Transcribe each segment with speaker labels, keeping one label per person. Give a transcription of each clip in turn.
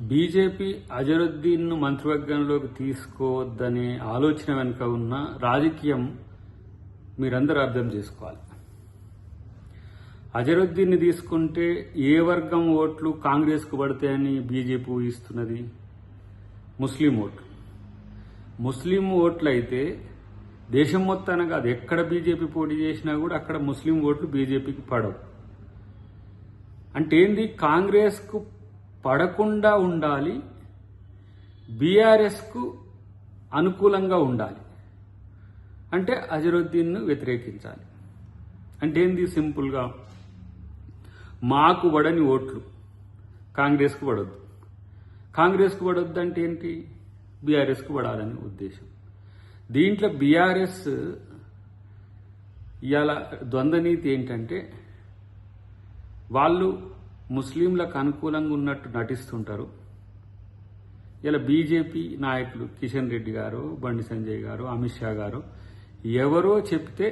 Speaker 1: BJP అజరుద్దీన్ను మంత్రివర్గంలోకి తీసుకోవద్దనే ఆలోచన వెనుక ఉన్న రాజకీయం మీరందరూ అర్థం చేసుకోవాలి. అజరుద్దీన్ని తీసుకుంటే ఏ వర్గం ఓట్లు కాంగ్రెస్కు పడతాయని బీజేపీ ఊహిస్తున్నది? ముస్లిం ఓట్లు. ముస్లిం ఓట్లు అయితే దేశం మొత్తాన కాదు, ఎక్కడ బీజేపీ పోటీ చేసినా కూడా అక్కడ ముస్లిం ఓట్లు బీజేపీకి పడవు. అంటే ఏంది? కాంగ్రెస్కు పడకుండా ఉండాలి, బీఆర్ఎస్కు అనుకూలంగా ఉండాలి. అంటే అజరుద్దీన్ను వ్యతిరేకించాలి. అంటే ఏంది? సింపుల్గా మాకు పడని ఓట్లు కాంగ్రెస్కు పడొద్దు, కాంగ్రెస్కు పడొద్దు అంటే ఏంటి? బీఆర్ఎస్కు పడాలని ఉద్దేశం. దీంట్లో బీఆర్ఎస్ ఇవాళ ద్వంద్వనీతి ఏంటంటే, వాళ్ళు ముస్లింలకు అనుకూలంగా ఉన్నట్టు నటిస్తుంటారు. ఇలా బీజేపీ నాయకులు కిషన్ రెడ్డి గారు, బండి సంజయ్ గారు, అమిత్ షా గారు ఎవరో చెప్తే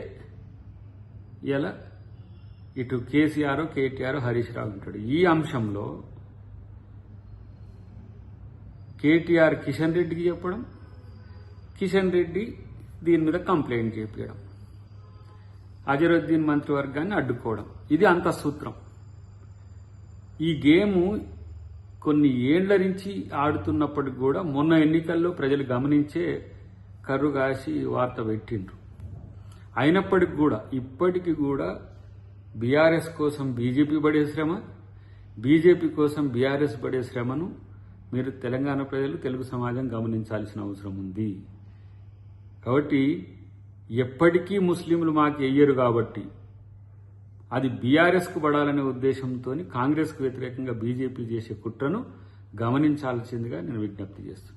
Speaker 1: ఇలా ఇటు కేసీఆర్, కేటీఆర్, హరీష్ రావు ఉంటాడు. ఈ అంశంలో కేటీఆర్ కిషన్ రెడ్డికి చెప్పడం, కిషన్ రెడ్డి దీని మీద కంప్లైంట్ చేపించడం, అజరుద్దీన్ మంత్రివర్గాన్ని అడ్డుకోవడం, ఇది అంతఃసూత్రం. ఈ గేము కొన్ని ఏండ్ల నుంచి ఆడుతున్నప్పటికి కూడా మొన్న ఎన్నికల్లో ప్రజలు గమనించే కర్రు కాసి వార్త పెట్టిండ్రు. అయినప్పటికి కూడా ఇప్పటికీ కూడా బీఆర్ఎస్ కోసం బీజేపీ పడే శ్రమ, బీజేపీ కోసం బీఆర్ఎస్ పడే శ్రమను మీరు తెలంగాణ ప్రజలు, తెలుగు సమాజం గమనించాల్సిన అవసరం ఉంది. కాబట్టి ఎప్పటికీ ముస్లింలు మాకు ఎయ్యరు కాబట్టి అది బీఆర్ఎస్కు పడాలనే ఉద్దేశంతో కాంగ్రెస్కు వ్యతిరేకంగా బీజేపీ చేసే కుట్రను గమనించాల్సిందిగా నేను విజ్ఞప్తి చేస్తున్నాను.